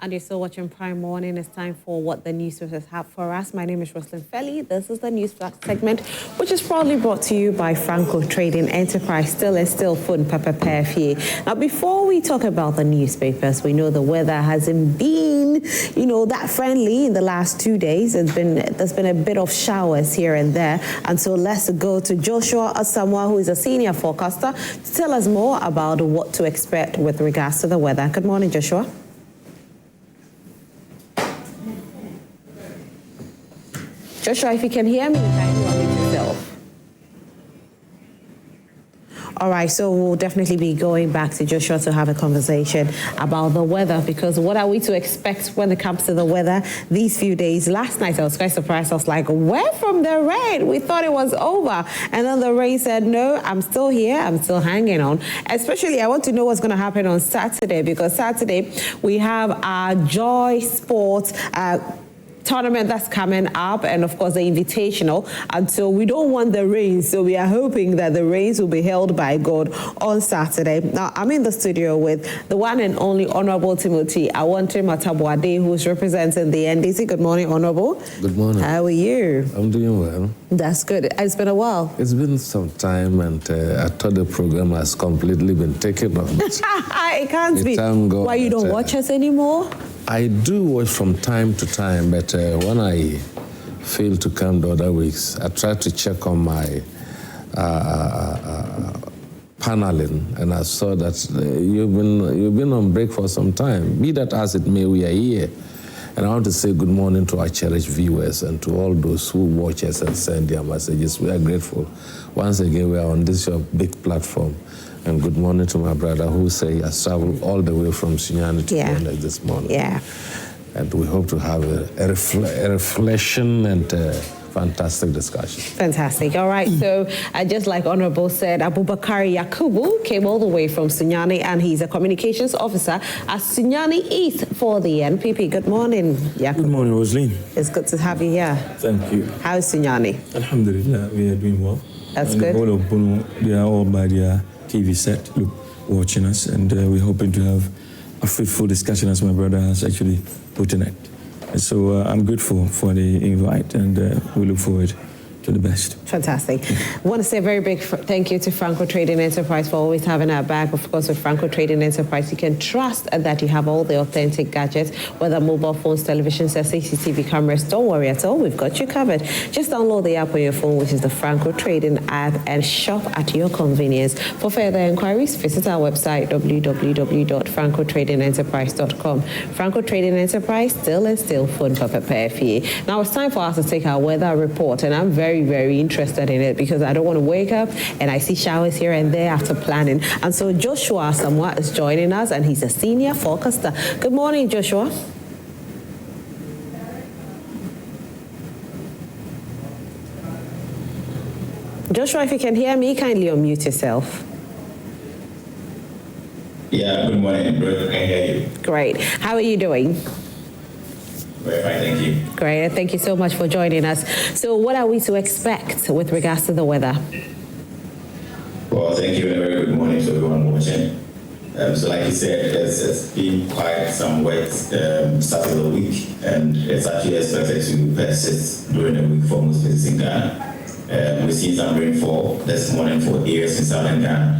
And you're still watching Prime Morning. It's time for what the newspapers have for us. My name is Roslyn Felly. This is the news flash segment, which is proudly brought to you by Franco Trading Enterprise. Still food pepper here. Now, before we talk about the newspapers, we know the weather hasn't been, that friendly in the last 2 days. There's been a bit of showers here and there. And so let's go to Joshua Asamoah, who is a senior forecaster, to tell us more about what to expect with regards to the weather. Good morning, Joshua. Joshua, if you can hear me, can you unmute yourself? All right, so we'll definitely be going back to Joshua to have a conversation about the weather, because what are we to expect when it comes to the weather these few days? Last night, I was quite surprised. I was like, where from the rain? We thought it was over. And then the rain said, no, I'm still here. I'm still hanging on. Especially, I want to know what's going to happen on Saturday, because Saturday, we have our Joy Sports tournament that's coming up, and of course the invitational, and so we don't want the rain, so we are hoping that the rains will be held by God on Saturday. Now I'm in the studio with the one and only Honorable Timothy Awontirim, who's representing the NDC. Good morning, Honorable. Good morning. How are you? I'm doing well. That's good. It's been a while. It's been some time, and I thought the program has completely been taken off. It can't be. Why you don't watch us anymore? I do watch from time to time, but when I fail to come the other weeks, I try to check on my paneling, and I saw that you've been on break for some time. Be that as it may, we are here. And I want to say good morning to our cherished viewers and to all those who watch us and send their messages. We are grateful. Once again, we are on this your big platform. And good morning to my brother who say has traveled all the way from Sunyani to Ghana this morning. Yeah. And we hope to have a reflection and fantastic discussion. Fantastic. All right. So just like Honorable said, Abubakari Yakubu came all the way from Sunyani, and he's a communications officer at Sunyani East for the NPP. Good morning, Yakubu. Good morning, Roslyn. It's good to have you here. Thank you. How's Sunyani? Alhamdulillah, we are doing well. That's good. The whole of Bono, they are all by their TV set, watching us, and we're hoping to have a fruitful discussion, as my brother has actually put in it. And so I'm grateful for the invite, and we look forward to the best. Fantastic. I want to say a very big thank you to Franco Trading Enterprise for always having our back. Of course, with Franco Trading Enterprise, you can trust that you have all the authentic gadgets, whether mobile phones, televisions, or CCTV cameras. Don't worry at all. We've got you covered. Just download the app on your phone, which is the Franco Trading app, and shop at your convenience. For further inquiries, visit our website, www.francotradingenterprise.com. Franco Trading Enterprise, still phone for PPFE. Now it's time for us to take our weather report, and I'm very interested in it, because I don't want to wake up and I see showers here and there after planning. And so Joshua Asamoah is joining us, and he's a senior forecaster. Good morning, Joshua. Joshua, if you can hear me, kindly unmute yourself. Yeah, good morning, bro. I can hear you. Great. How are you doing? Very fine, thank you. Great, thank you so much for joining us. So what are we to expect with regards to the weather? Well, thank you, and a very good morning to everyone watching. So like you said, it's been quite some wet start of the week, and it's actually expected to persist during the week for most places in Ghana. We've seen some rainfall this morning for areas in southern Ghana.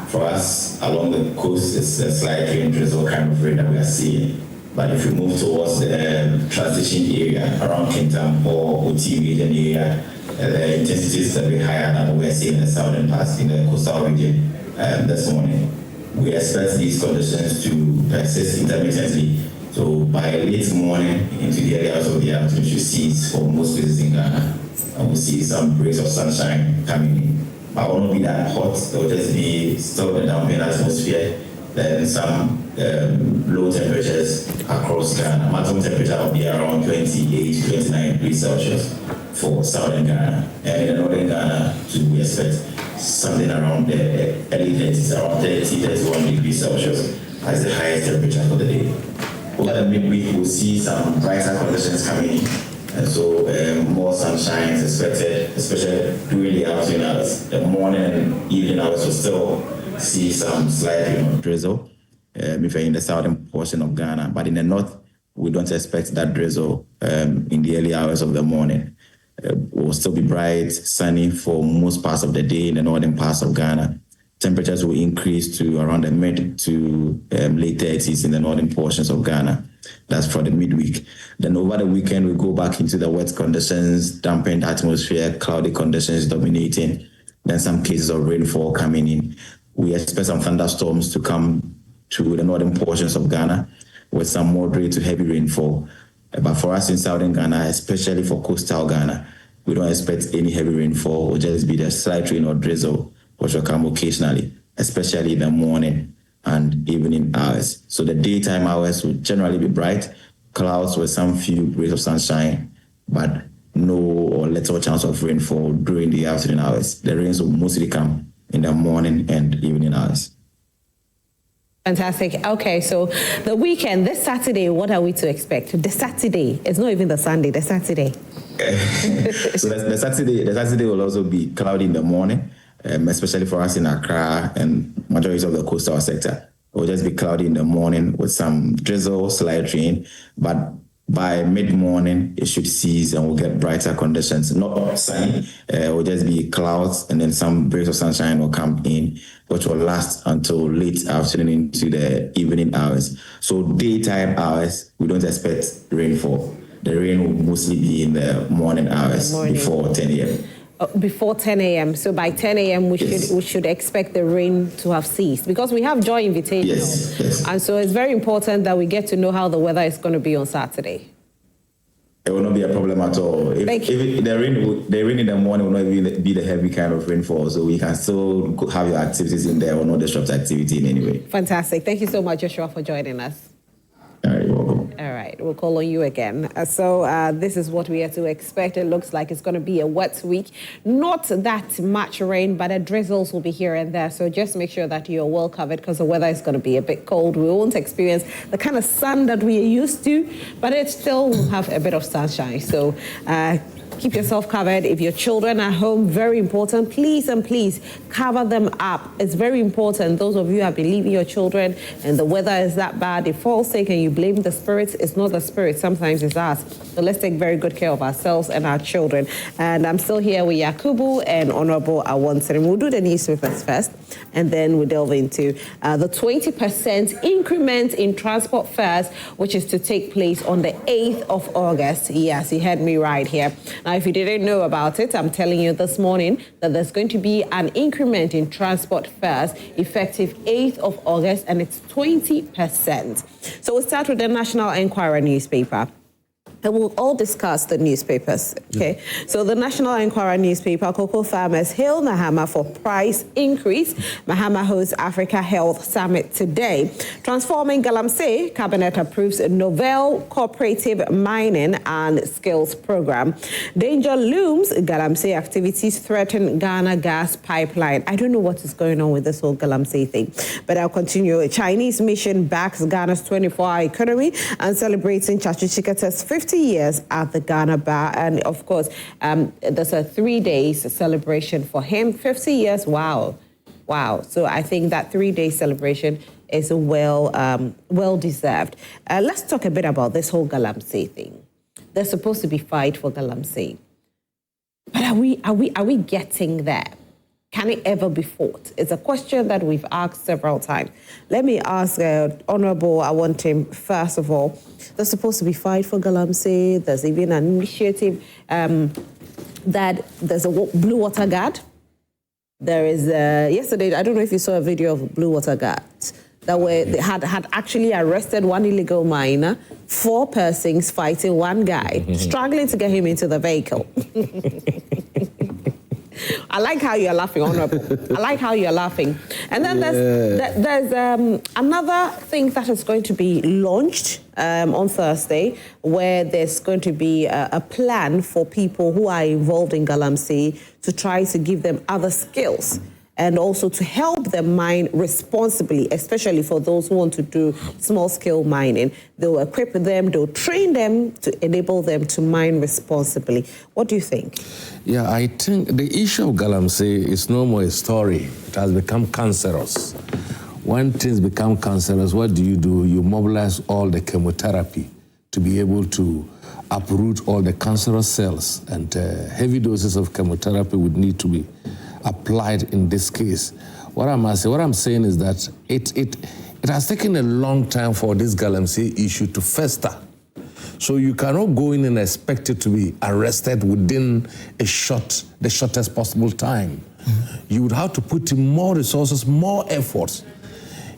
For us, along the coast, it's a slight rain drizzle kind of rain that we are seeing. But if you move towards the transition area around Kintam or OT region area, the intensity is a bit higher than what we're seeing in the southern parts in the coastal region this morning. We expect these conditions to persist intermittently. So by late morning into the early hours of the afternoon, you see for most places in Ghana, and we'll see some rays of sunshine coming in. But it won't be that hot. There will just be still a dampened atmosphere. Then some low temperatures across Ghana. Maximum temperature will be around 28 to 29 degrees Celsius for southern Ghana. And in the northern Ghana, we expect something around the early 30s, around 30, 31 degrees Celsius as the highest temperature for the day. Over the midweek, we'll see some brighter conditions coming in. And so more sunshine is expected, especially during the afternoon hours. The morning and evening hours will still see some slight drizzle if you're in the southern portion of Ghana. But in the north, we don't expect that drizzle in the early hours of the morning. It will still be bright, sunny for most parts of the day in the northern parts of Ghana. Temperatures will increase to around the mid to late 30s in the northern portions of Ghana. That's for the midweek. Then over the weekend, we go back into the wet conditions, dampened atmosphere, cloudy conditions dominating, then some cases of rainfall coming in. We expect some thunderstorms to come to the northern portions of Ghana with some moderate to heavy rainfall. But for us in southern Ghana, especially for coastal Ghana, we don't expect any heavy rainfall. It will just be the slight rain or drizzle, which will come occasionally, especially in the morning and evening hours. So the daytime hours will generally be bright, clouds with some few rays of sunshine, but no or little chance of rainfall during the afternoon hours. The rains will mostly come in the morning and evening hours. Fantastic. Okay, so the weekend, this Saturday, what are we to expect? The Saturday, it's not even the Sunday, the Saturday. So the Saturday will also be cloudy in the morning, especially for us in Accra and majority of the coastal sector. It will just be cloudy in the morning with some drizzle, slight rain, but by mid-morning, it should cease and we'll get brighter conditions. Not sunny, it will just be clouds and then some breaks of sunshine will come in, which will last until late afternoon into the evening hours. So daytime hours, we don't expect rainfall. The rain will mostly be in the morning hours before 10 a.m. Before 10 a.m. So by 10 a.m. we should expect the rain to have ceased because we have Joy Invitational. Yes. And so it's very important that we get to know how the weather is going to be on Saturday. It will not be a problem at all. If the rain in the morning will not be the heavy kind of rainfall, so we can still have your activities in there or not disrupt activity in any way. Fantastic. Thank you so much, Joshua, for joining us. All right, you're welcome. All right, we'll call on you again. So this is what we are to expect. It looks like it's going to be a wet week. Not that much rain, but the drizzles will be here and there. So just make sure that you're well covered because the weather is going to be a bit cold. We won't experience the kind of sun that we are used to, but it still will have a bit of sunshine. So keep yourself covered. If your children are home, very important. Please and please cover them up. It's very important. Those of you who have been leaving your children and the weather is that bad, they fall sick and you blame the spirits. It's not the spirits. Sometimes it's us. So let's take very good care of ourselves and our children. And I'm still here with Yakubu and Honorable Awontirim. We'll do the newspapers first and then we'll delve into the 20% increment in transport fares, which is to take place on the 8th of August. Yes, you heard me right here. Now, if you didn't know about it, I'm telling you this morning that there's going to be an increment in transport fares effective 8th of August, and it's 20%. So we'll start with the National Enquirer newspaper. And we'll all discuss the newspapers, okay? Yeah. So the National Enquirer newspaper, cocoa farmers hail Mahama for price increase. Mahama hosts Africa Health Summit today. Transforming Galamsey, Cabinet approves a novel cooperative mining and skills program. Danger looms, Galamsey activities threaten Ghana gas pipeline. I don't know what is going on with this whole Galamsey thing, but I'll continue. A Chinese mission backs Ghana's 24-hour economy and celebrating Chachu Chikata's 50 years at the Ghana Bar. And of course, there's a 3-day celebration for him. 50 years, wow. So I think that 3-day celebration is well deserved. Let's talk a bit about this whole Galamsey thing. There's supposed to be fight for Galamsey. But are we getting there? Can it ever be fought? It's a question that we've asked several times. Let me ask Honorable Awontirim, first of all, there's supposed to be fight for Galamsey. There's even an initiative that there's a Blue Water Guard. There is, yesterday, I don't know if you saw a video of Blue Water Guards that they had actually arrested one illegal miner, 4 persons fighting one guy, struggling to get him into the vehicle. I like how you're laughing, Honorable. I like how you're laughing. And then there's another thing that is going to be launched on Thursday, where there's going to be a plan for people who are involved in Galamsey to try to give them other skills and also to help them mine responsibly, especially for those who want to do small-scale mining. They'll equip them, they'll train them to enable them to mine responsibly. What do you think? Yeah, I think the issue of Galamsey is no more a story. It has become cancerous. When things become cancerous, what do? You mobilize all the chemotherapy to be able to uproot all the cancerous cells, and heavy doses of chemotherapy would need to be applied in this case. What I'm saying is that it has taken a long time for this galamsey issue to fester. So you cannot go in and expect it to be arrested within the shortest possible time. You would have to put in more resources, more efforts.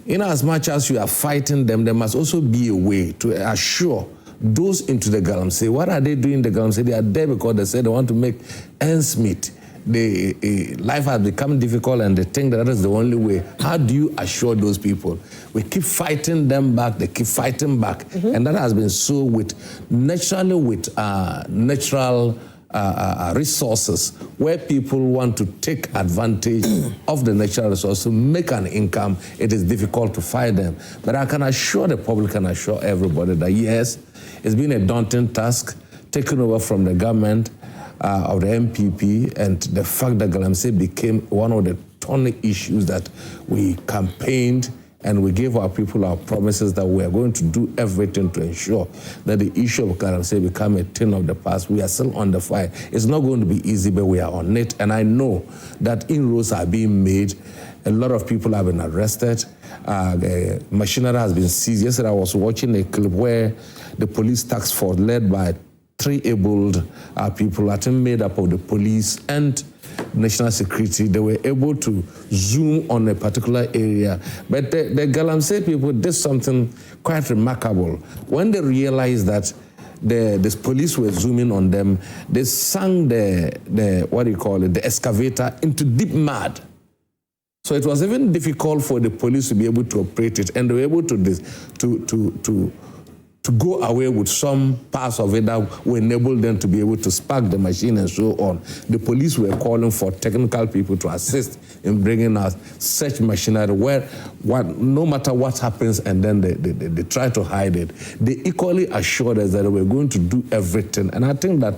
In as much as you are fighting them, there must also be a way to assure those into the galamsey. What are they doing in the galamsey? They are there because they say they want to make ends meet. Life has become difficult and they think that is the only way. How do you assure those people? We keep fighting them back, they keep fighting back. And that has been so with natural resources, where people want to take advantage of the natural resources to make an income. It is difficult to fight them. But I can assure the public and assure everybody that yes, it's been a daunting task taken over from the government of the MPP, and the fact that galamsey became one of the thorny issues that we campaigned, and we gave our people our promises that we are going to do everything to ensure that the issue of galamsey become a thing of the past. We are still on the fight. It's not going to be easy, but we are on it, and I know that inroads are being made. A lot of people have been arrested. The machinery has been seized. Yesterday I was watching a clip where the police task force led by 3 abled people, I think made up of the police and national security, they were able to zoom on a particular area. But the galamsey people did something quite remarkable. When they realized that the police were zooming on them, they sank the excavator into deep mud. So it was even difficult for the police to be able to operate it, and they were able to go away with some parts of it that will enable them to be able to spark the machine and so on. The police were calling for technical people to assist in bringing out such machinery where no matter what happens, and then they try to hide it. They equally assured us that they were going to do everything. And I think that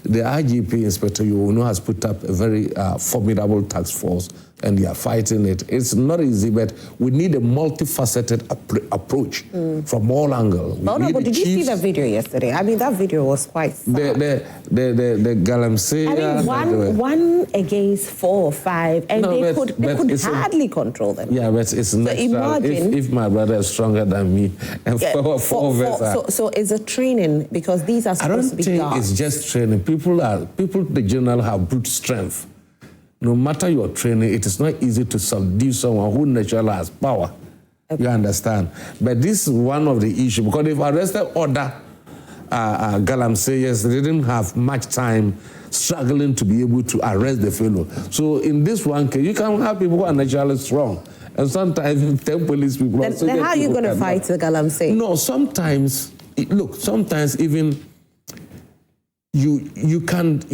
the IGP, Inspector Yono, has put up a very formidable task force, and they are fighting it. It's not easy, but we need a multifaceted approach from all angles. But did you see the video yesterday? I mean, that video was quite sad. The galamsey. I mean, one against 4 or 5, and they could hardly control them. Yeah, but it's natural. If my brother is stronger than me, and so it's a training, because these are supposed to be guards. I don't think it's just training. People, the general, have brute strength. No matter your training, it is not easy to subdue someone who naturally has power. Okay. You understand? But this is one of the issues, because they've arrested other galamseyers. They didn't have much time struggling to be able to arrest the fellow. So in this one case, you can have people who are naturally strong. And sometimes 10 police people... Then how are you going to fight the galamsey? No, sometimes even... You can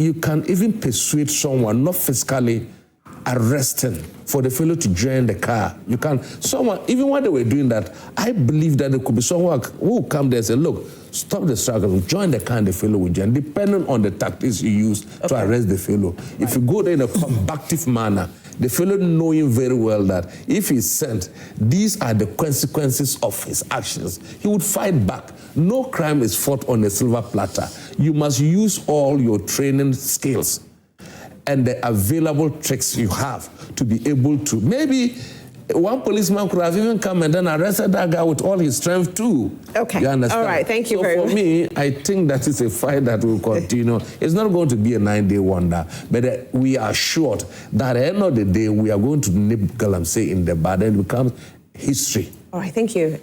even persuade someone, not physically arresting, for the fellow to join the car. You can, even when they were doing that, I believe that there could be someone who will come there and say, look, stop the struggle, join the car, and the fellow will join, depending on the tactics you use to arrest the fellow. Right. If you go there in a combative manner, the fellow knowing very well that if he's sent, these are the consequences of his actions, he would fight back. No crime is fought on a silver platter. You must use all your training skills and the available tricks you have to be able to. Maybe one policeman could have even come and then arrested that guy with all his strength too. Okay. You understand? All right. Thank you very much. So for me, I think that is a fight that will continue. It's not going to be a 9-day wonder, but we are assured that at the end of the day, we are going to nip galamsey in the bud, and it becomes history. All right. Thank you.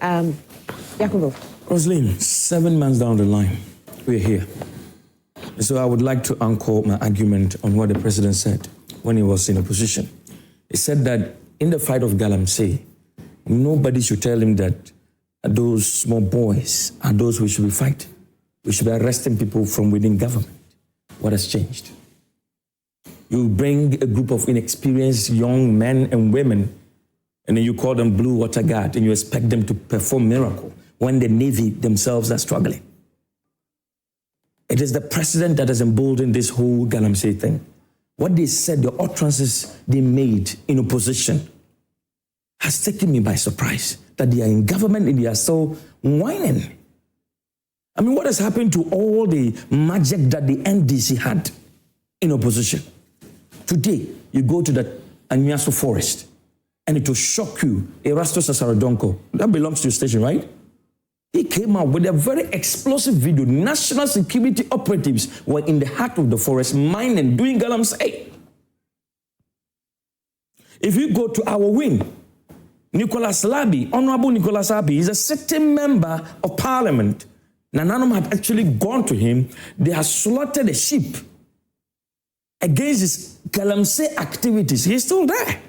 Yakubu. Roslyn, 7 months down the line, we're here. So I would like to anchor my argument on what the president said when he was in opposition. He said that in the fight of galamsey, nobody should tell him that those small boys are those we should be fighting. We should be arresting people from within government. What has changed? You bring a group of inexperienced young men and women, and then you call them blue water guard, and you expect them to perform miracle when the Navy themselves are struggling. It is the president that has emboldened this whole galamsey thing. What they said, the utterances they made in opposition, has taken me by surprise. That they are in government and they are so whining. I mean, what has happened to all the magic that the NDC had in opposition? Today, you go to the Anyaso forest, and it will shock you. Erastus Asarodonko, that belongs to your station, right? He came out with a very explosive video. National security operatives were in the heart of the forest, mining, doing galamsey. If you go to our wing, Nicholas Labi, Honorable Nicholas Labi, is a sitting member of parliament. Nananom had actually gone to him. They had slaughtered a sheep against his galamsey activities. He's still there.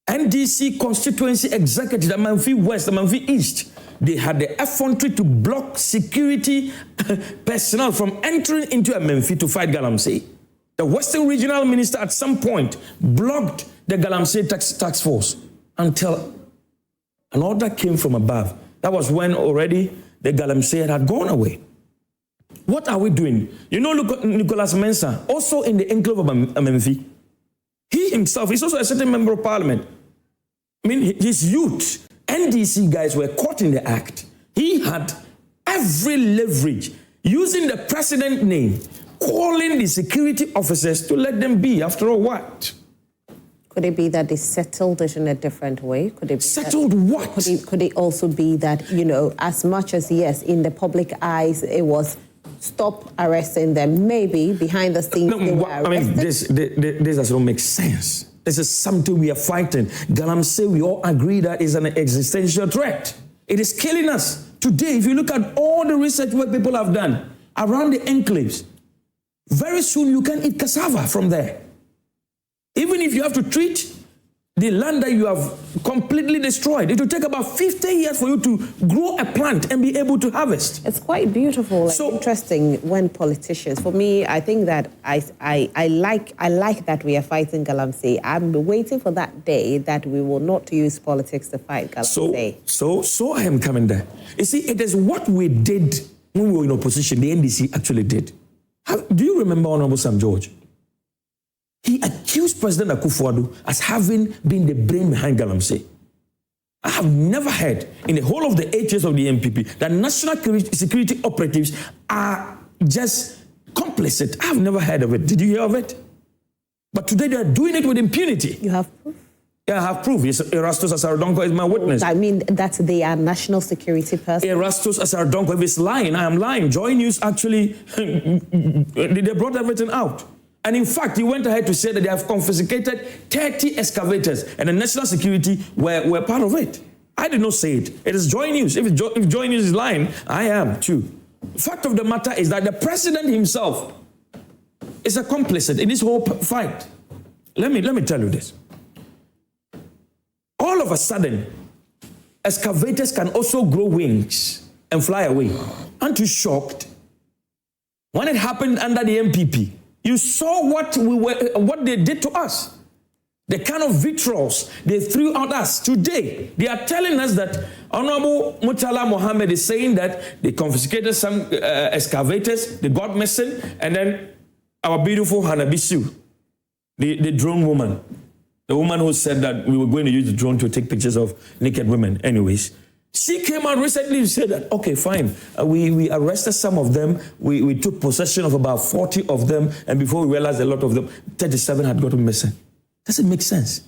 NDC constituency executive, the Manfi West, the Manfi East, they had the effrontery to block security personnel from entering into a Manfi to fight galamsey. The Western Regional Minister at some point blocked the galamsey task force until an order came from above. That was when already the galamsey had gone away. What are we doing? You know, Nicholas Mensah, also in the enclave of Amenfi, he himself is also a certain member of parliament. I mean, his youth, NDC guys were caught in the act. He had every leverage, using the president name, calling the security officers to let them be. After all, what? Could it be that they settled it in a different way? Could it be settled that, what? Could it also be that, you know, as much as, yes, in the public eyes, it was stop arresting them, maybe behind the scenes they were arrested? I mean, this does not make sense. This is something we are fighting. Galamsey, we all agree that is an existential threat. It is killing us. Today, if you look at all the research work people have done around the enclaves, very soon you can eat cassava from there. Even if you have to treat the land that you have completely destroyed, it will take about 50 years for you to grow a plant and be able to harvest. It's quite beautiful and interesting when politicians, for me, I think that I like that we are fighting galamsey. I'm waiting for that day that we will not use politics to fight galamsey. So I am coming there. You see, it is what we did when we were in opposition, the NDC actually did. Do you remember Honorable Sam George? He accused President Akufo-Addo as having been the brain behind galamsey. I have never heard in the whole of the 8 years of the MPP that national security operatives are just complicit. I have never heard of it. Did you hear of it? But today they are doing it with impunity. You have proof? Yeah, I have proof. Yes, Erastus Asarodonko is my witness. I mean, that they are national security persons. Erastus Asarodonko, if it's lying, I am lying. Joy News actually, they brought everything out. And in fact, he went ahead to say that they have confiscated 30 excavators and the national security were part of it. I did not say it. It is Joy News. If Joy News is lying, I am too. The fact of the matter is that the president himself is a complicit in this whole fight. Let me tell you this. All of a sudden, excavators can also grow wings and fly away. Aren't you shocked? When it happened under the MPP, you saw what they did to us. The kind of vitriol they threw at us. Today, they are telling us that Honorable Murtala Mohammed is saying that they confiscated some excavators, they got missing, and then our beautiful Hannah Bisu, the drone woman, the woman who said that we were going to use the drone to take pictures of naked women. Anyways, she came out recently and said that, okay, fine, we arrested some of them, we took possession of about 40 of them, and before we realized a lot of them, 37 had gotten missing. Does it make sense?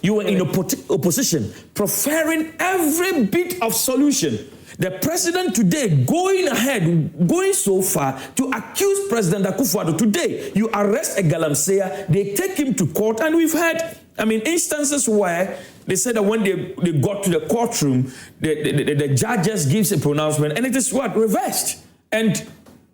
You were in opposition, preferring every bit of solution. The president today going so far to accuse President Akufo-Addo. Today, you arrest a galamseer, they take him to court, and we've had, instances where they said that when they got to the courtroom, the judge just gives a pronouncement, and it is what? Reversed. And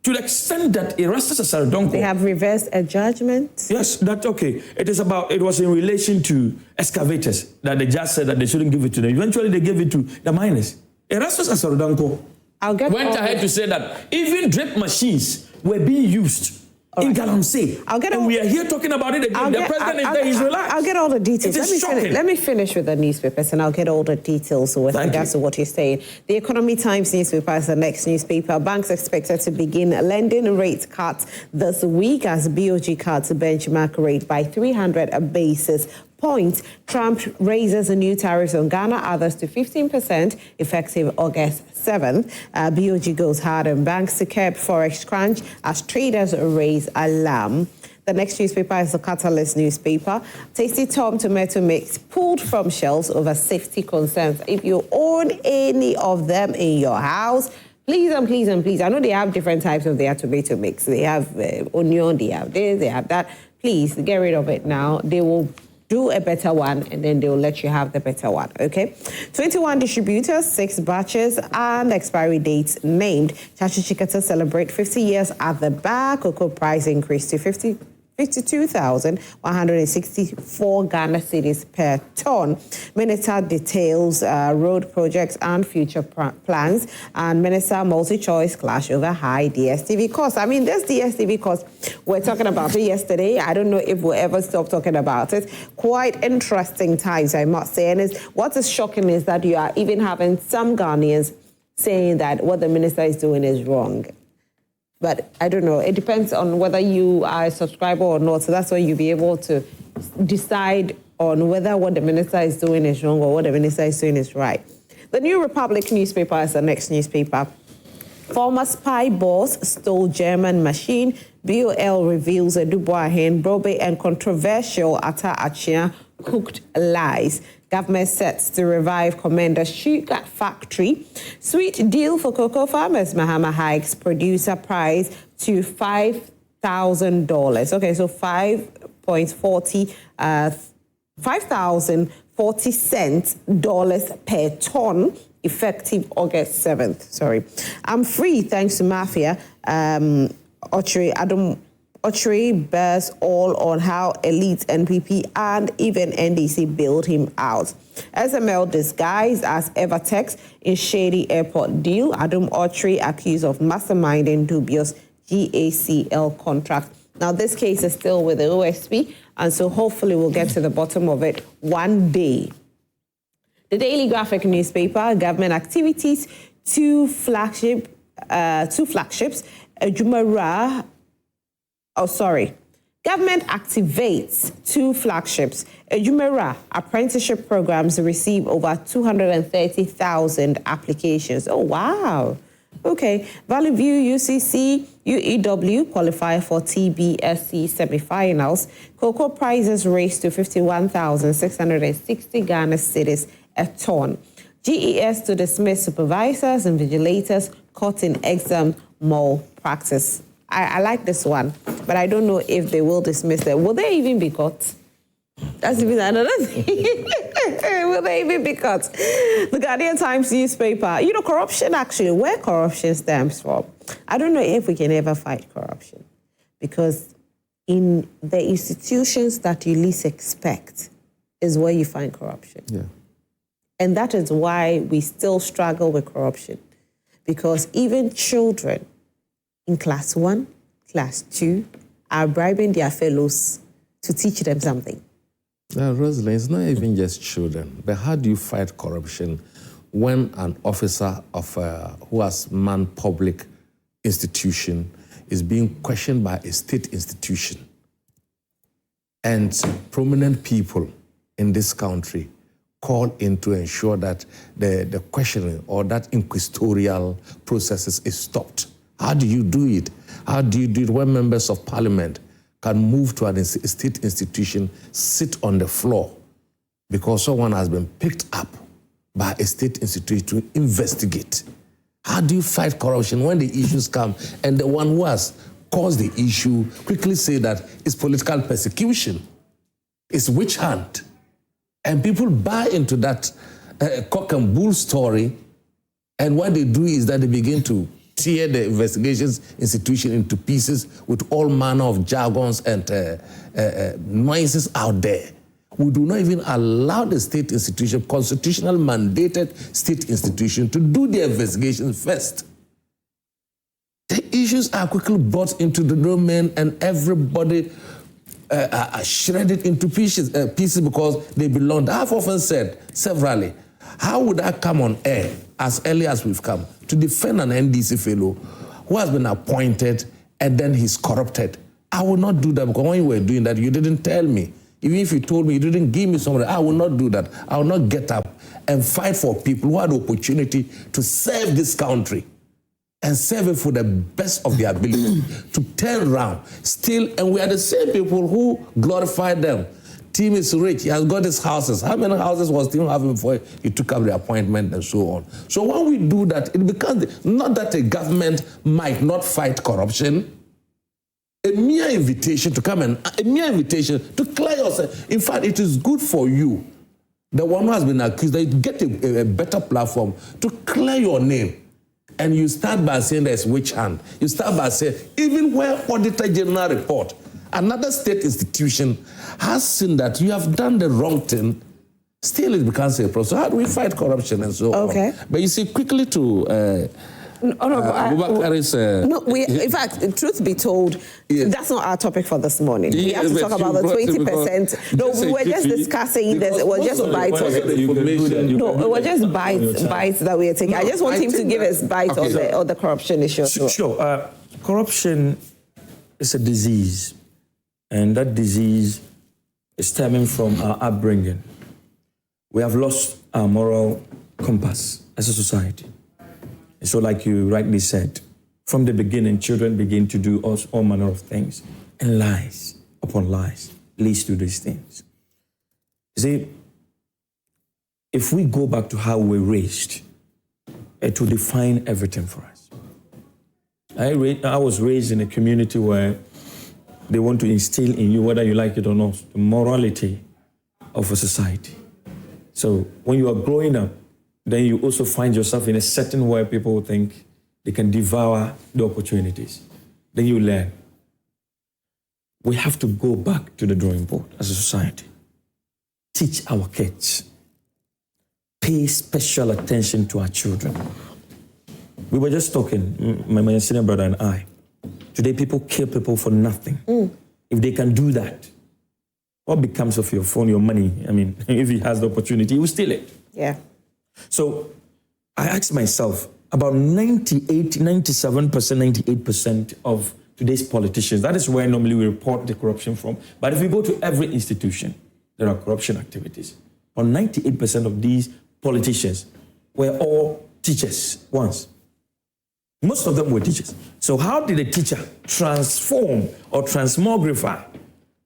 to the extent that Erastus Asarodonko... They have reversed a judgment? Yes, that's okay. It was in relation to excavators that the judge said that they shouldn't give it to them. Eventually, they gave it to the miners. Erastus Asarodonko went ahead to say that even drip machines were being used in galamsey. And we are here talking about it again. The president is there, he's relaxed. I'll get all the details. Let me finish with the newspapers and I'll get all the details with regards to what you're saying. The Economy Times newspaper is the next newspaper. Banks expected to begin lending rate cuts this week as BOG cuts benchmark rate by 300 basis points. Trump raises the new tariffs on Ghana, others to 15%, effective August 7th. BOG goes hard on banks to curb forex crunch as traders raise alarm. The next newspaper is the Catalyst newspaper. Tasty Tom tomato mix pulled from shelves over safety concerns. If you own any of them in your house, please and please and please. I know they have different types of their tomato mix. They have onion, they have this, they have that. Please get rid of it now. They will do a better one, and then they'll let you have the better one, okay? 21 distributors, 6 batches, and expiry dates named. Chachi Chikata celebrate 50 years at the back. Cocoa price increased to 52,164 Ghana cedis per ton. Minister details road projects and future plans, and Minister multi-choice clash over high DSTV costs. I mean, this DSTV cost, we're talking about it yesterday. I don't know if we'll ever stop talking about it. Quite interesting times, I must say. And what is shocking is that you are even having some Ghanaians saying that what the minister is doing is wrong. But I don't know. It depends on whether you are a subscriber or not. So that's why you'll be able to decide on whether what the minister is doing is wrong or what the minister is doing is right. The New Republic newspaper is the next newspaper. Former spy boss stole German machine. BOL reveals a Dubois hen, Brobe, and controversial Ata Achia cooked lies. Government sets to revive Commander Sugar Factory. Sweet deal for cocoa farmers. Mahama hikes producer price to $5,000. Okay, so 5,040 cents per ton, effective August 7th. Sorry. I'm free thanks to Mafia. Otri bears all on how elites, NPP, and even NDC bailed him out. SML disguised as Evertex in shady airport deal. Adam Otri accused of masterminding dubious GACL contract. Now, this case is still with the OSP, and so hopefully we'll get to the bottom of it one day. The Daily Graphic newspaper, government activities, two flagships, Jumara. Government activates 2 flagships. Ejumera apprenticeship programs receive over 230,000 applications. Oh, wow. Okay. Valley View, UCC, UEW qualify for TBSC semifinals. Cocoa prices raised to 51,660 Ghana cedis a ton. GES to dismiss supervisors and vigilators caught in exam malpractice. I like this one, but I don't know if they will dismiss them. Will they even be caught? That's even another thing. Will they even be caught? The Guardian Times newspaper. You know, corruption actually, where corruption stems from. I don't know if we can ever fight corruption, because in the institutions that you least expect is where you find corruption. Yeah. And that is why we still struggle with corruption, because even children in class 1, class 2, are bribing their fellows to teach them something. Now, Rosalind, it's not even just children, but how do you fight corruption when an officer of who has manned public institution is being questioned by a state institution, and prominent people in this country call in to ensure that the questioning or that inquisitorial processes is stopped? How do you do it? How do you do it when members of parliament can move to a state institution, sit on the floor because someone has been picked up by a state institution to investigate? How do you fight corruption when the issues come and the one who has caused the issue quickly say that it's political persecution, it's witch hunt, and people buy into that cock and bull story, and what they do is that they begin to tear the investigations institution into pieces with all manner of jargons and noises out there. We do not even allow the state institution, constitutional mandated state institution, to do the investigations first. The issues are quickly brought into the domain and everybody are shredded into pieces because they belong. I've often said severally, how would I come on air as early as we've come to defend an NDC fellow who has been appointed and then he's corrupted? I will not do that, because when you were doing that, you didn't tell me. Even if you told me you didn't give me somebody, I will not do that. I will not get up and fight for people who had the opportunity to serve this country and serve it for the best of their ability, to turn around, still, and we are the same people who glorify them. Tim is rich, he has got his houses. How many houses was Tim having before he took up the appointment and so on? So when we do that, it becomes, not that a government might not fight corruption, a mere invitation to come and, a mere invitation to clear yourself. In fact, it is good for you, the one who has been accused, that you get a better platform to clear your name. And you start by saying there's witch hunt. You start by saying, even where Auditor General report, another state institution has seen that you have done the wrong thing, still it becomes a problem. So how do we fight corruption and so on? Okay. But you see, quickly to Abubakari's... in fact, truth be told, that's not our topic for this morning. We have to talk about the 20%. No, we were just discussing this. It was just bites of it. No, it was just bites that we are taking. I just want him to give us bites on the corruption issue. Sure. Corruption is a disease, and that disease is stemming from our upbringing. We have lost our moral compass as a society. And so, like you rightly said, from the beginning, children begin to do all manner of things, and lies upon lies leads to these things. You see, if we go back to how we were raised, it will define everything for us. I was raised in a community where they want to instill in you, whether you like it or not, the morality of a society. So when you are growing up, then you also find yourself in a setting where people think they can devour the opportunities. Then you learn. We have to go back to the drawing board as a society. Teach our kids. Pay special attention to our children. We were just talking, my senior brother and I. Today, people kill people for nothing. If they can do that, what becomes of your phone, your money? I mean, if he has the opportunity, he will steal it. Yeah. So I asked myself, about 98%, 97%, 98% of today's politicians, that is where normally we report the corruption from. But if we go to every institution, there are corruption activities. But 98% of these politicians were all teachers once. Most of them were teachers. So how did a teacher transform or transmogrify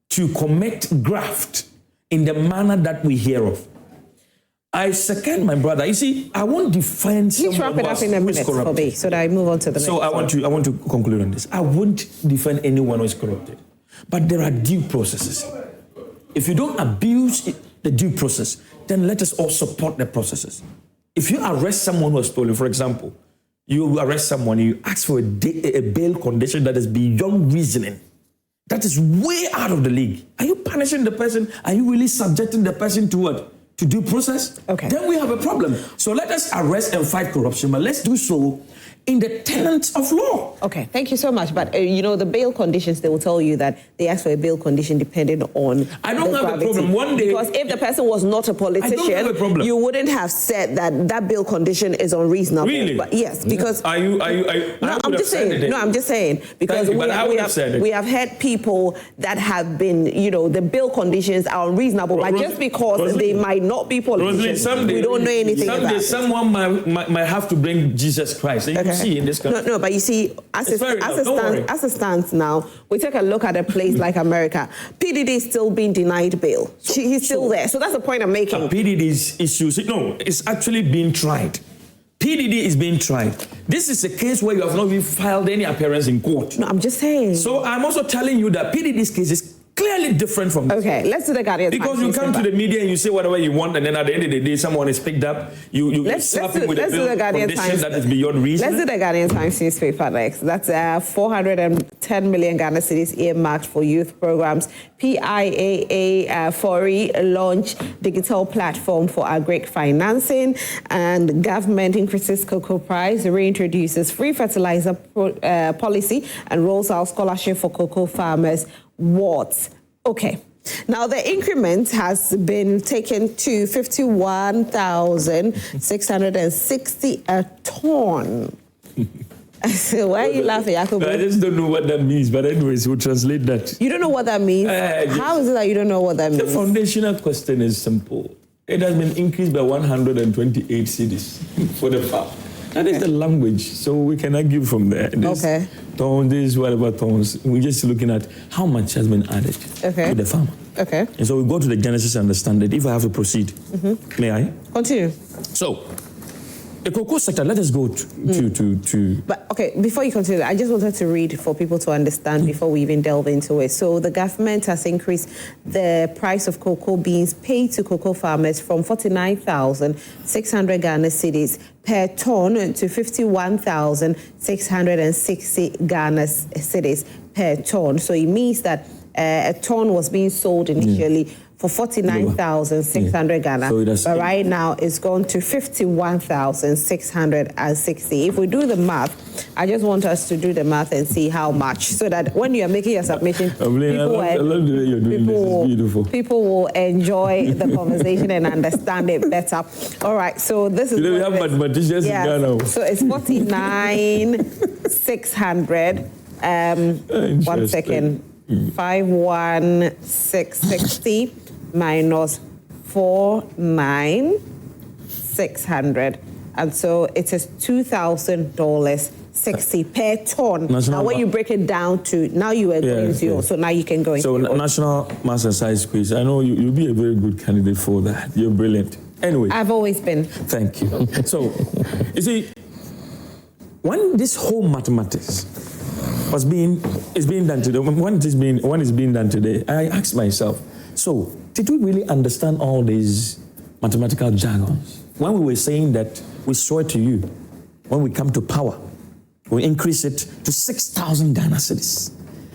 to commit graft in the manner that we hear of? I second my brother. You see, I won't defend someone wrap it up in a minute for me, so that I move on to the next. So I want to conclude on this. I won't defend anyone who is corrupted, but there are due processes. If you don't abuse the due process, then let us all support the processes. If you arrest someone who has stolen, for example, you arrest someone, you ask for a bail condition that is beyond reasoning. That is way out of the league. Are you punishing the person? Are you really subjecting the person to what? To due process? Okay. Then we have a problem. So let us arrest and fight corruption, but let's do so in the tenets of law. Okay, thank you so much. But, the bail conditions, they will tell you that they ask for a bail condition depending on I don't have gravity. a problem. One day... Because if the person was not a politician, I don't have a problem. You wouldn't have said that bail condition is unreasonable. Really? But yes, because... No, I'm just saying. Because we have had people that have been, the bail conditions are unreasonable, but just because they might not be politicians, we don't know anything about it. Someone might have to bring Jesus Christ. You see in this country. No, but you see, as it stands now, we take a look at a place like America. PDD is still being denied bail. He's still there. So that's the point I'm making. PDD's issues, it's actually being tried. PDD is being tried. This is a case where you have not even filed any appearance in court. No, I'm just saying. So I'm also telling you that PDD's case is clearly different from this. Okay, let's do the Guardian. Because you come to the media and you say whatever you want, and then at the end of the day, someone is picked up. You slap him with a bill condition that is beyond reason. Let's do the Guardian Times newspaper next. That's 410 million Ghana cedis earmarked for youth programs. PIAA Fori launch digital platform for agri financing, and government increases cocoa price, reintroduces free fertilizer policy, and rolls out scholarship for cocoa farmers. What? Okay. Now, the increment has been taken to 51,660 a ton. So why are you laughing, Yakubu? I just don't know what that means, but anyways, we'll translate that. You don't know what that means? How is it that you don't know what that means? The foundational question is simple. It has been increased by 128 cities for the farm. That is the language, so we can argue from there. Okay. Tons, this, whatever tons. We're just looking at how much has been added to the farmer. Okay. And so we go to the genesis and understand it. If I have to proceed, may I? Continue. So, the cocoa sector, let us go to. But okay, before you continue, I just wanted to read for people to understand before we even delve into it. So the government has increased the price of cocoa beans paid to cocoa farmers from 49,600 Ghana cedis per ton to 51,660 Ghana cedis per ton. So it means that a ton was being sold initially for 49,600 Ghana, So but right now it's gone to 51,660. If we do the math, I just want us to do the math and see how much, so that when you are making your submission, I love the way you're doing this. It's beautiful. People will enjoy the conversation and understand it better. All right, so this is. We have mathematicians in Ghana. So it's 49,600. 1 second. 51,660 minus 49,600, and so it is $2,000.60 per ton. Now, when you break it down to now, you are going to so now you can go. So national mass and size quiz. I know you'll be a very good candidate for that. You're brilliant. Anyway, I've always been. Thank you. So, you see, when this whole mathematics is being done today, when is being done today, I asked myself, so did we really understand all these mathematical jargons? When we were saying that we swear to you, when we come to power, we increase it to 6,000 Ghana cedis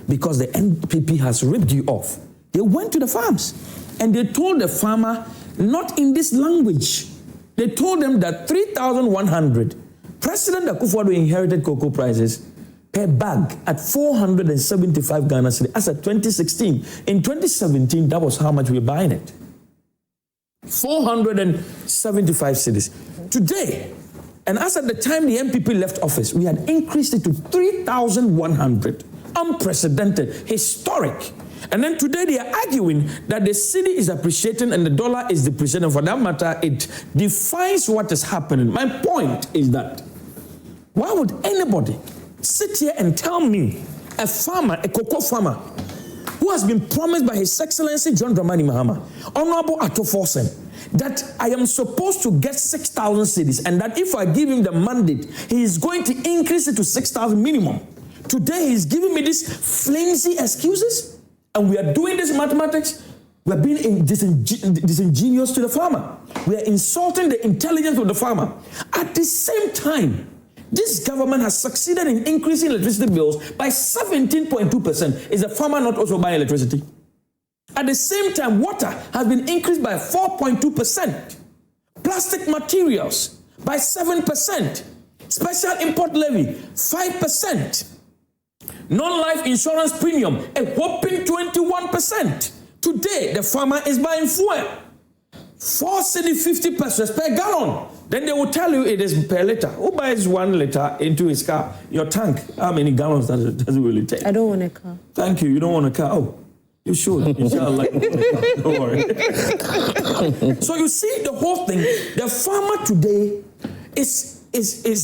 because the NPP has ripped you off. They went to the farms and they told the farmer, not in this language. They told them that 3,100, President Akufo-Addo inherited cocoa prices per bag at 475 Ghana cedis as at 2016. In 2017, that was how much we were buying it. 475 cedis. Today, and as at the time the MPP left office, we had increased it to 3,100. Unprecedented, historic. And then today they are arguing that the cedi is appreciating and the dollar is depreciating. For that matter, it defines what is happening. My point is that why would anybody sit here and tell me, a farmer, a cocoa farmer, who has been promised by His Excellency John Dramani Mahama, Honorable Ato Forsen, that I am supposed to get 6,000 cedis, and that if I give him the mandate, he is going to increase it to 6,000 minimum. Today, he's giving me these flimsy excuses, and we are doing this mathematics. We are being disingenuous to the farmer. We are insulting the intelligence of the farmer. At the same time, this government has succeeded in increasing electricity bills by 17.2%. Is the farmer not also buying electricity? At the same time, water has been increased by 4.2%. Plastic materials by 7%. Special import levy, 5%. Non-life insurance premium, a whopping 21%. Today, the farmer is buying fuel. 4.50 pesos per gallon. Then they will tell you it is per liter. Who buys 1 liter into his car? Your tank, how many gallons does it really take? I don't want a car. Thank you. You don't want a car? Oh, you should. Inshallah. Don't worry. So you see the whole thing. The farmer today is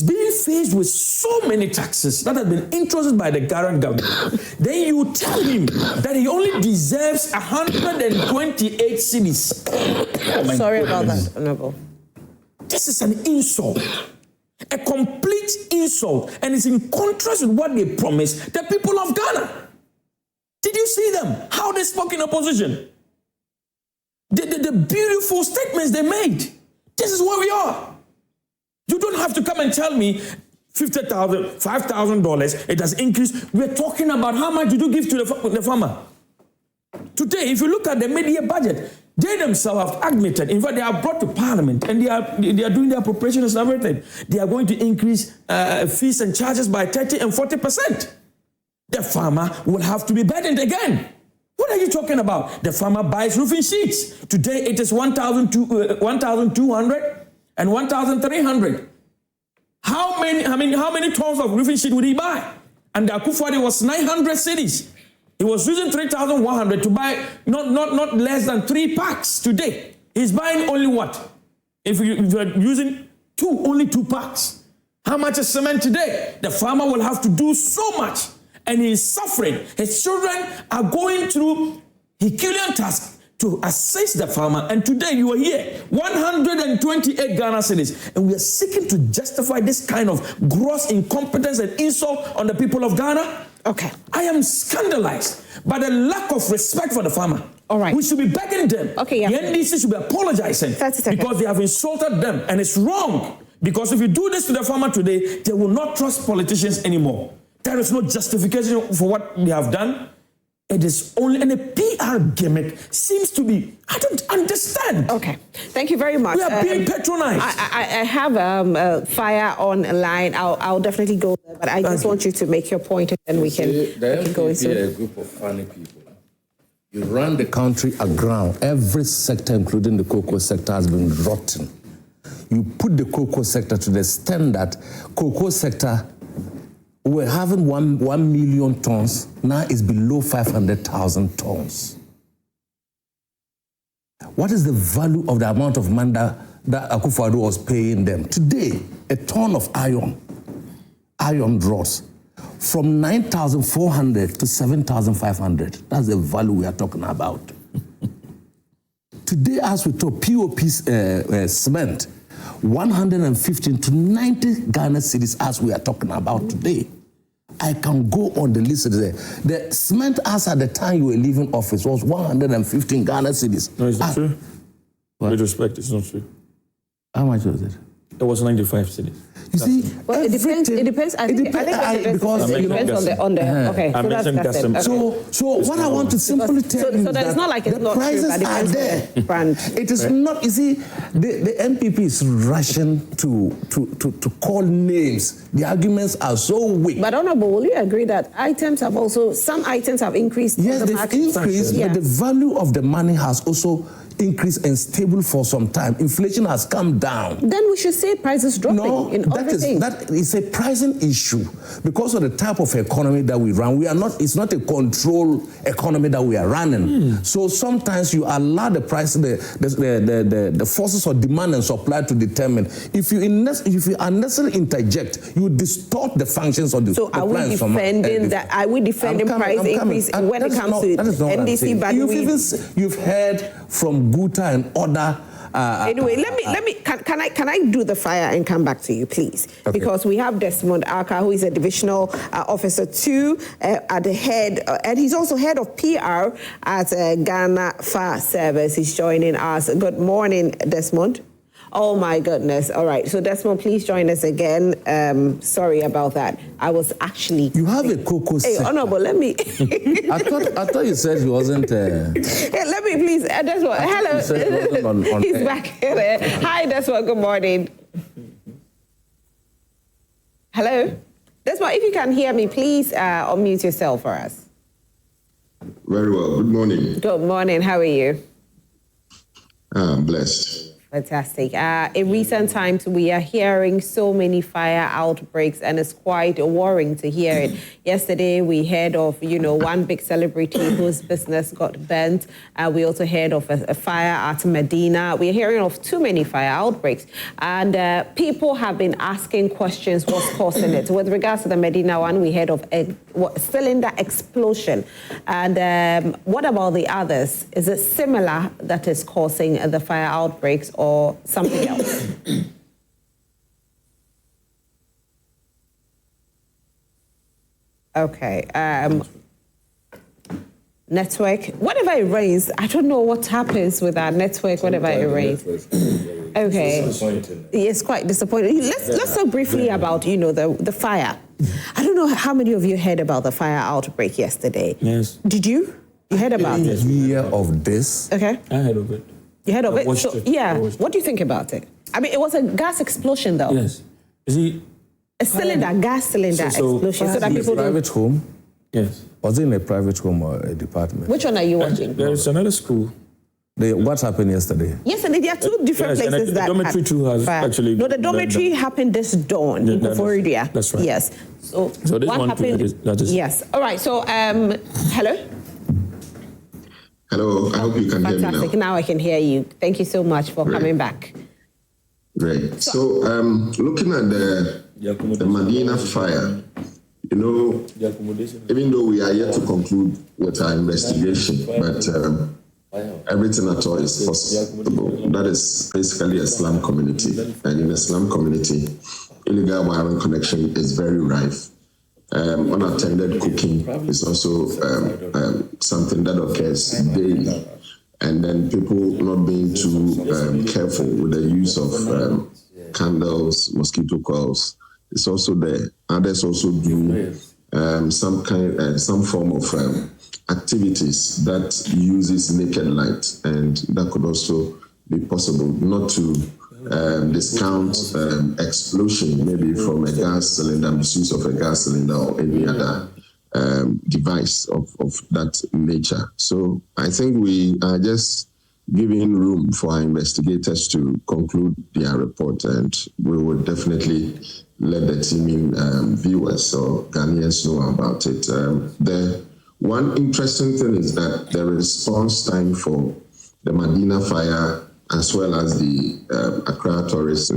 being faced with so many taxes that have been introduced by the current government. Then you tell him that he only deserves 128 cedis. Oh, sorry about that, Honorable. This is an insult. A complete insult. And it's in contrast with what they promised the people of Ghana. Did you see them? How they spoke in opposition? The beautiful statements they made. This is where we are. You don't have to come and tell me $50,000, $5,000, it has increased. We're talking about how much did you give to the farmer. Today, if you look at the mid-year budget, they themselves have admitted, in fact, they are brought to Parliament and they are doing their appropriations and everything. They are going to increase fees and charges by 30 and 40%. The farmer will have to be burdened again. What are you talking about? The farmer buys roofing sheets. Today, it is 1,200 and 1,300. How many tons of roofing sheet would he buy? And the Akufo-Addo was 900 cedis. He was using 3,100 to buy not less than 3 packs today. He's buying only what? If you're using only 2 packs. How much is cement today? The farmer will have to do so much, and he is suffering. His children are going through Herculean tasks to assist the farmer. And today you are here, 128 Ghana cedis, and we are seeking to justify this kind of gross incompetence and insult on the people of Ghana. Okay. I am scandalized by the lack of respect for the farmer. All right. We should be begging them. Okay, yeah. The NDC should be apologizing because they have insulted them, and it's wrong. Because if you do this to the farmer today, they will not trust politicians anymore. There is no justification for what they have done. It is only, and the PR gimmick seems to be, I don't understand. Okay, thank you very much. We are being patronized. I have fire online. I'll definitely go there, but I just want you to make your point, and then we can go into a group of funny people. You run the country aground. Every sector, including the cocoa sector, has been rotten. You put the cocoa sector to the extent that cocoa sector, we're having 1 million tons, now is below 500,000 tons. What is the value of the amount of money that Akufo-Addo was paying them? Today, a ton of iron rods, from 9,400 to 7,500. That's the value we are talking about. Today, as we talk, POP cement, 115 to 90 Ghana cedis as we are talking about today. I can go on the list there. The cement as at the time you were leaving office was 115 Ghana cedis. No, it's not true. What? With respect, it's not true. How much was it? It was 95 cedis. You see, well, it depends. I think because it depends on the okay. I mentioned custom. So what I want to simply tell you is that it's not like it's the not prices true, but are there. Brand. It is not. You see, the MPP is rushing to call names. The arguments are so weak. But Honorable, will you agree that some items have increased? Yes, they've increased, but the value of the money has also increased and stable for some time. Inflation has come down. Then we should say prices dropping in everything. That is a pricing issue because of the type of economy that we run. It's not a control economy that we are running. So sometimes you allow the price, the forces of demand and supply to determine. If you unnecessarily interject, you distort the functions of the So are we defending that? Are we defending price increase when it comes to NDC? But you've heard from Guta and other. Anyway, let me. Can I do the fire and come back to you, please? Okay. Because we have Desmond Aka, who is a divisional officer 2 at the head, and he's also head of PR at Ghana Fire Service. He's joining us. Good morning, Desmond. Oh my goodness. All right. So Desmond, please join us again. Sorry about that. I was actually... You have a cocoa sector. Hey, Honorable, let me... I thought you said he wasn't... Hey, let me please... Desmond, hello. He's back here. Hi, Desmond. Good morning. Hello? Desmond, if you can hear me, please unmute yourself for us. Very well. Good morning. Good morning. How are you? I'm blessed. Fantastic. In recent times, we are hearing so many fire outbreaks, and it's quite worrying to hear it. Yesterday, we heard of, one big celebrity whose business got burnt. We also heard of a fire at Medina. We're hearing of too many fire outbreaks. And people have been asking questions, what's causing it? With regards to the Medina one, we heard of a cylinder explosion. And what about the others? Is it similar that is causing the fire outbreaks or something else? Okay. Network. Whenever it rains, I don't know what happens with our network whenever it rains. Okay. It's quite disappointing. Let's talk briefly about, the fire. I don't know how many of you heard about the fire outbreak yesterday. Yes. Did you? You heard about it? Year of this. Okay. I heard of it. You heard of it? Watched it. Yeah. What do you think about it? I mean, it was a gas explosion, though. Yes. Is it a cylinder, gas cylinder explosion, so that people don't... Private home? Yes. Was it in a private home or a department? Which one are you watching? There is another school What happened yesterday? Yesterday, there are two different Yes, and places the that dormitory had too has fire. actually No, the burned dormitory down. happened this dawn in Koforidua. That's right. Yes. So this what one too, happened? that is. Yes. All right. So, hello. Hello, I hope you can hear me Fantastic. now. Now I can hear you. Thank you so much for coming back. Great. So, looking at the Medina fire, you know, even though we are yet to conclude with our investigation, but everything at all is possible. That is basically a slum community. And in a slum community, illegal wiring connection is very rife. Unattended cooking is also something that occurs daily. And then people not being too careful with the use of candles, mosquito coils. It's also there. Others also do some form of activities that uses naked light, and that could also be possible. Not to discount explosion, maybe from a gas cylinder, misuse of a gas cylinder or any other device of that nature. So I think we are just giving room for our investigators to conclude their report, and we will definitely let the teaming viewers or Ghanaians know about it. The one interesting thing is that the response time for the Medina fire, as well as the Accra Tourist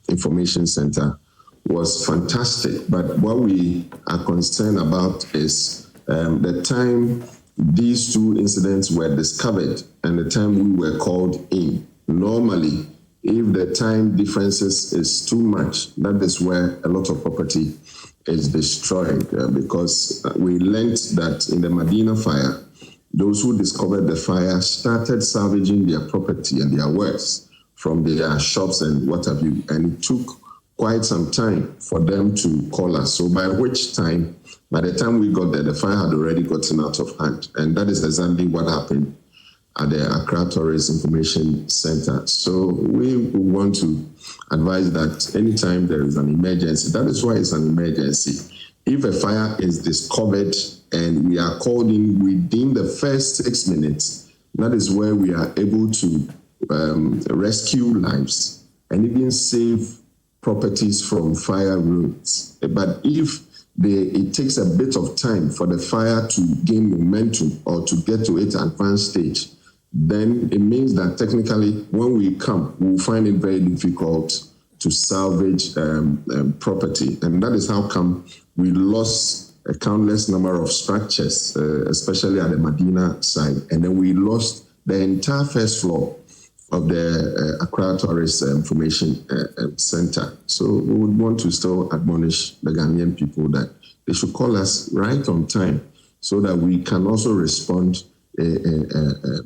Information Center, was fantastic. But what we are concerned about is the time these two incidents were discovered and the time we were called in. Normally, if the time differences is too much, that is where a lot of property is destroyed, because we learned that in the Medina fire, those who discovered the fire started salvaging their property and their works from their shops and what have you, and it took quite some time for them to call us. So by the time we got there, the fire had already gotten out of hand, and that is exactly what happened at the Accra Tourist Information Center. So we want to advise that anytime there is an emergency, that is why it's an emergency. If a fire is discovered and we are called in within the first 6 minutes, that is where we are able to rescue lives and even save properties from fire ruins. But if it takes a bit of time for the fire to gain momentum or to get to its advanced stage, then it means that technically when we come, we'll find it very difficult to salvage property. And that is how come we lost a countless number of structures, especially at the Medina side. And then we lost the entire first floor of the Accra Tourist Information Center. So we would want to still admonish the Ghanaian people that they should call us right on time so that we can also respond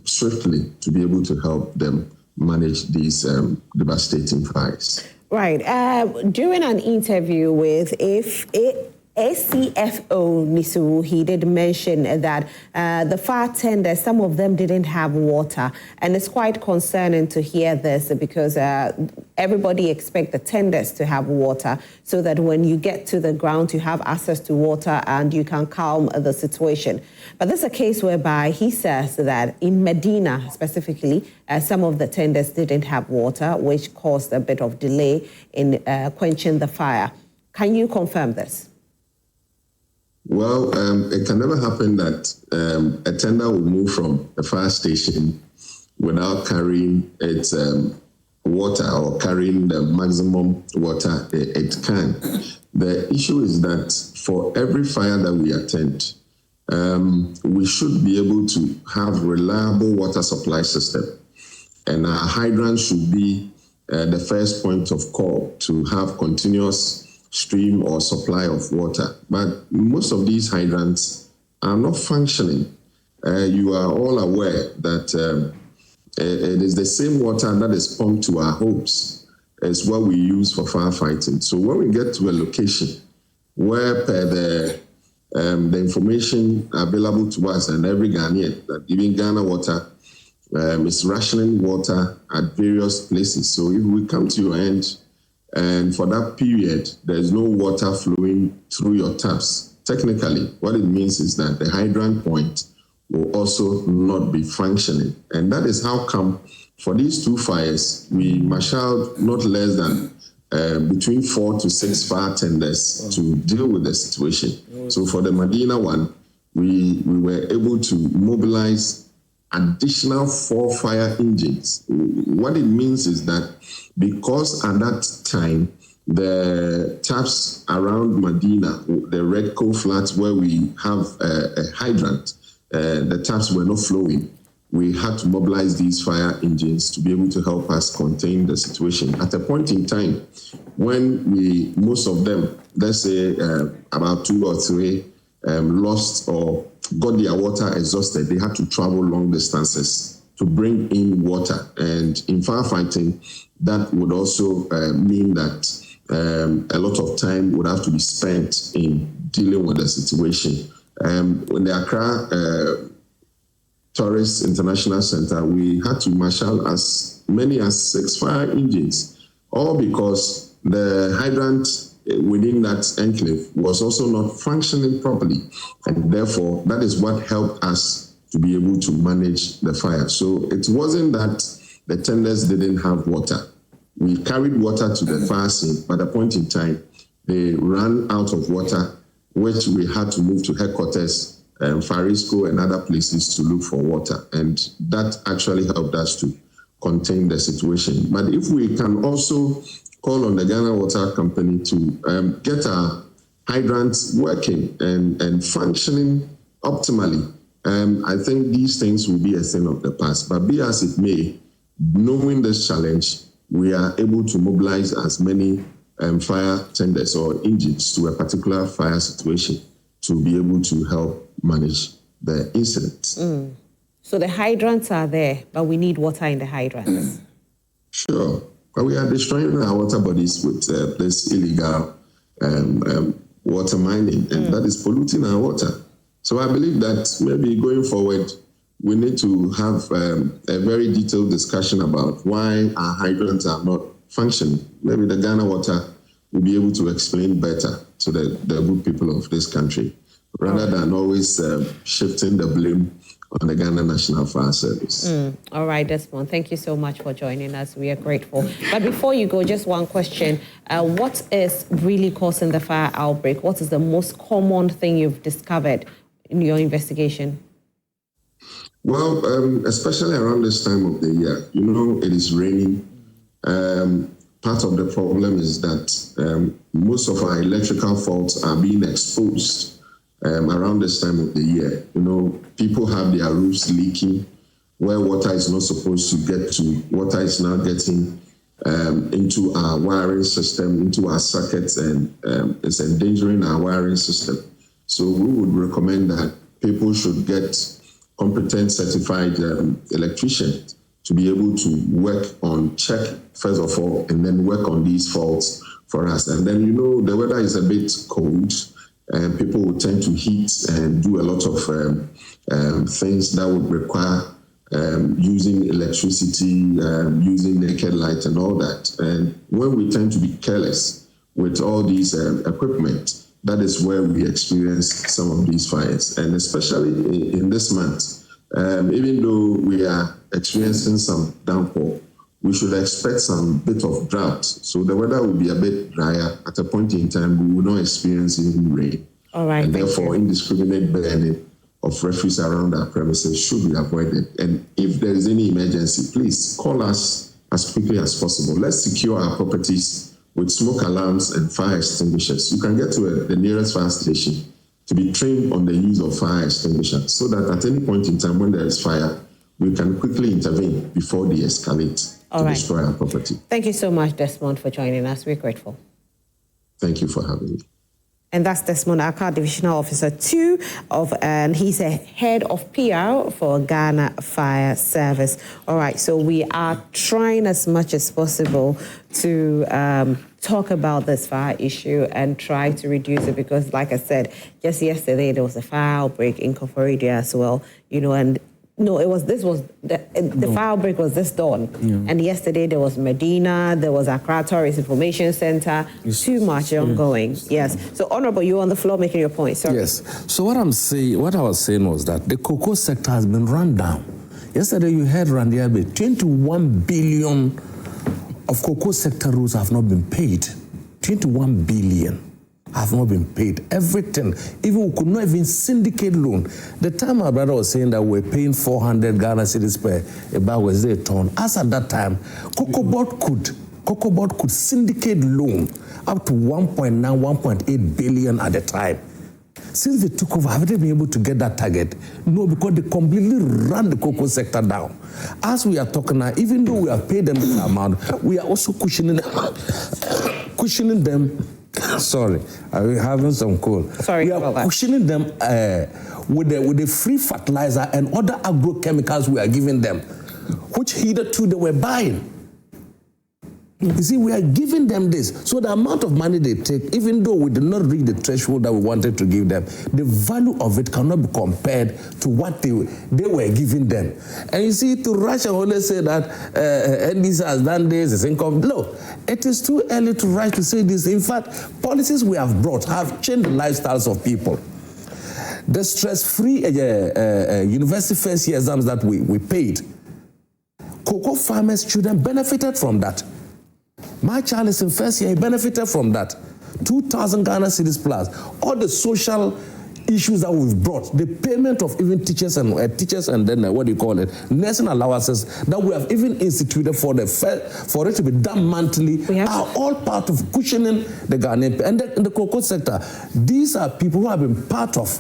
swiftly to be able to help them manage these devastating fires. Right. During an interview with ACFO Nisu, he did mention that the fire tenders, some of them didn't have water. And it's quite concerning to hear this because everybody expects the tenders to have water so that when you get to the ground, you have access to water and you can calm the situation. But this is a case whereby he says that in Medina specifically, some of the tenders didn't have water, which caused a bit of delay in quenching the fire. Can you confirm this? Well, it can never happen that a tender will move from a fire station without carrying its water or carrying the maximum water it can. The issue is that for every fire that we attend, we should be able to have reliable water supply system. And our hydrant should be the first point of call to have continuous stream or supply of water. But most of these hydrants are not functioning. You are all aware that it is the same water that is pumped to our homes as what we use for firefighting. So when we get to a location where per the information available to us and every Ghanaian, that even Ghana Water is rationing water at various places. So if we come to your end and for that period, there's no water flowing through your taps, technically, what it means is that the hydrant point will also not be functioning. And that is how come for these two fires, we marshaled not less than between 4 to 6 fire tenders to deal with the situation. So for the Medina one, we were able to mobilize additional 4 fire engines. What it means is that because at that time, the taps around Medina, the Red Coal Flats where we have a hydrant, the taps were not flowing. We had to mobilize these fire engines to be able to help us contain the situation. At a point in time, when most of them, let's say about 2 or 3, lost or got their water exhausted, they had to travel long distances to bring in water. And in firefighting, that would also mean that a lot of time would have to be spent in dealing with the situation. When the Accra Tourist International Center, we had to marshal as many as 6 fire engines, all because the hydrant within that enclave was also not functioning properly. And therefore, that is what helped us to be able to manage the fire. So it wasn't that the tenders didn't have water. We carried water to the fire scene, but at a point in time, they ran out of water, which we had to move to headquarters, Farisco and other places to look for water. And that actually helped us to contain the situation. But if we can also call on the Ghana Water Company to get our hydrants working and functioning optimally, I think these things will be a thing of the past. But be as it may, knowing this challenge, we are able to mobilize as many fire tenders or engines to a particular fire situation to be able to help manage the incident. So the hydrants are there, but we need water in the hydrants. Sure. But we are destroying our water bodies with this illegal water mining, and that is polluting our water. So I believe that maybe going forward, we need to have a very detailed discussion about why our hydrants are not functioning. Maybe the Ghana Water will be able to explain better to the good people of this country, rather than always shifting the blame on the Ghana National Fire Service. All right, Desmond, thank you so much for joining us. We are grateful. But before you go, just one question. What is really causing the fire outbreak? What is the most common thing you've discovered in your investigation? Well, especially around this time of the year, it is raining. Part of the problem is that most of our electrical faults are being exposed around this time of the year. People have their roofs leaking where water is not supposed to get to. Water is now getting into our wiring system, into our circuits, and it's endangering our wiring system. So we would recommend that people should get competent certified electricians to be able to work on, check first of all, and then work on these faults for us. And then, the weather is a bit cold, and people will tend to heat and do a lot of things that would require using electricity, using naked light and all that. And when we tend to be careless with all these equipment, that is where we experience some of these fires. And especially in this month, even though we are experiencing some downpour, we should expect some bit of drought. So the weather will be a bit drier. At a point in time, we will not experience any rain. All right. And therefore, indiscriminate burning of refuse around our premises should be avoided. And if there is any emergency, please call us as quickly as possible. Let's secure our properties with smoke alarms and fire extinguishers. You can get to the nearest fire station to be trained on the use of fire extinguishers so that at any point in time when there is fire, we can quickly intervene before they escalate to destroy our property. Thank you so much, Desmond, for joining us. We're grateful. Thank you for having me. And that's Desmond Accra, Divisional Officer 2 and he's a head of PR for Ghana Fire Service. All right, so we are trying as much as possible to talk about this fire issue and try to reduce it because, like I said, just yesterday there was a fire outbreak in Koforidua as well, and No, the fire outbreak was this dawn. Yeah. And yesterday there was Medina, there was Accra Tourist Information Center, too much ongoing. Yes. So, Honorable, you on the floor making your point, sir. Yes. So what I was saying was that the cocoa sector has been run down. Yesterday you heard Randy Abe, 21 billion of cocoa sector rules have not been paid. 21 billion. Have not been paid. Everything. Even we could not even syndicate loan. The time my brother was saying that we're paying 400 Ghana cedis per a bag was a ton. As at that time, Cocoa Board could syndicate loan up to 1.9, 1.8 billion at the time. Since they took over, have they been able to get that target? No, because they completely ran the cocoa sector down. As we are talking now, even though we have paid them this amount, we are also cushioning them. Sorry, I'm having some cold. Sorry, we are cushioning them with the free fertilizer and other agrochemicals we are giving them, which hitherto they were buying. You see, we are giving them this. So the amount of money they take, even though we did not reach the threshold that we wanted to give them, the value of it cannot be compared to what they were giving them. And you see, to rush and always say that NDC has done this, it's income. No, it is too early to rush to say this. In fact, policies we have brought have changed the lifestyles of people. The stress-free university first year exams that we paid, cocoa farmers' children benefited from that. My child is in first year, he benefited from that. 2,000 Ghana cedis plus. All the social issues that we've brought, the payment of even teachers and then nursing allowances that we have even instituted for it to be done monthly are all part of cushioning the Ghanaian and the cocoa sector. These are people who have been part of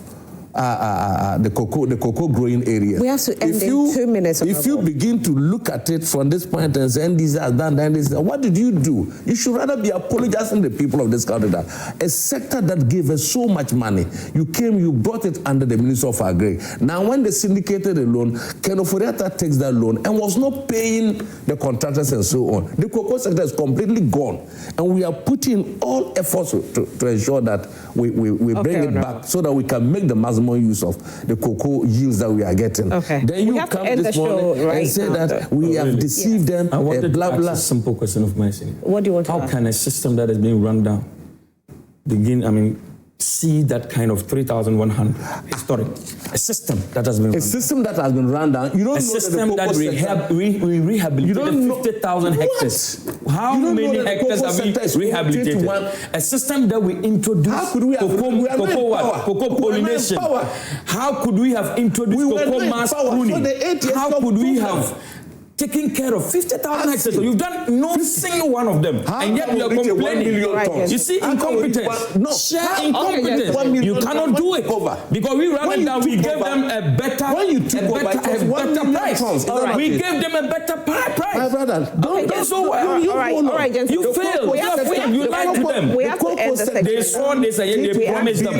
the cocoa growing area. We have to end in 2 minutes. If you begin to look at it from this point and say, NDC has done this, what did you do? You should rather be apologizing to the people of this country that a sector that gave us so much money, you brought it under the Ministry of Agri. Now, when they syndicated the loan, Ken Oforiatta takes that loan and was not paying the contractors and so on. The cocoa sector is completely gone. And we are putting all efforts to ensure that we bring it back so that we can make the maximum use of the cocoa yields that we are getting. Okay. Then you come this morning and say that we have deceived them. I wanted to ask a simple question of my senior. What do you want to ask? How can a system that is being run down see that kind of 3,100 historic, a system that has been run down. You don't a know system that we rehabilitated 50,000 hectares. How many hectares have we rehabilitated? A system that we introduced cocoa pollination. How could we have introduced cocoa mass pruning? How could we have taking care of 50,000 hectares? So you've done no single one of them. And yet you are complaining. You see, incompetence. Incompetence. You cannot do it. Because we ran it down, we gave them a better price. We gave them a better price. My brother, don't all right, gentlemen. You failed. You lied to them. We have to end the section. They swore this and they promised them.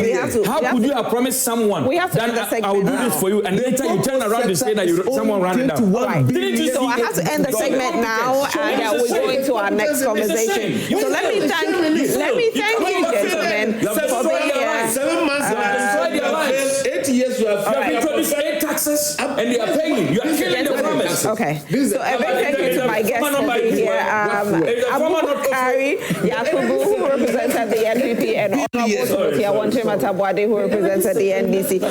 How could you have promised someone that I will do this for you and later you turn around and say that someone ran it down? Didn't you see? I have to end the segment now, and we're going to our next conversation. So let me thank you, gentlemen, for being here. 7 months, 8 years, you have introduced 8 taxes, and they are paying. You are killing the farmers. Okay. So a big thank you to my guests for being here. Abubakari, Yakubu, who represented the NPP, and Awontirim, who represented the NDC.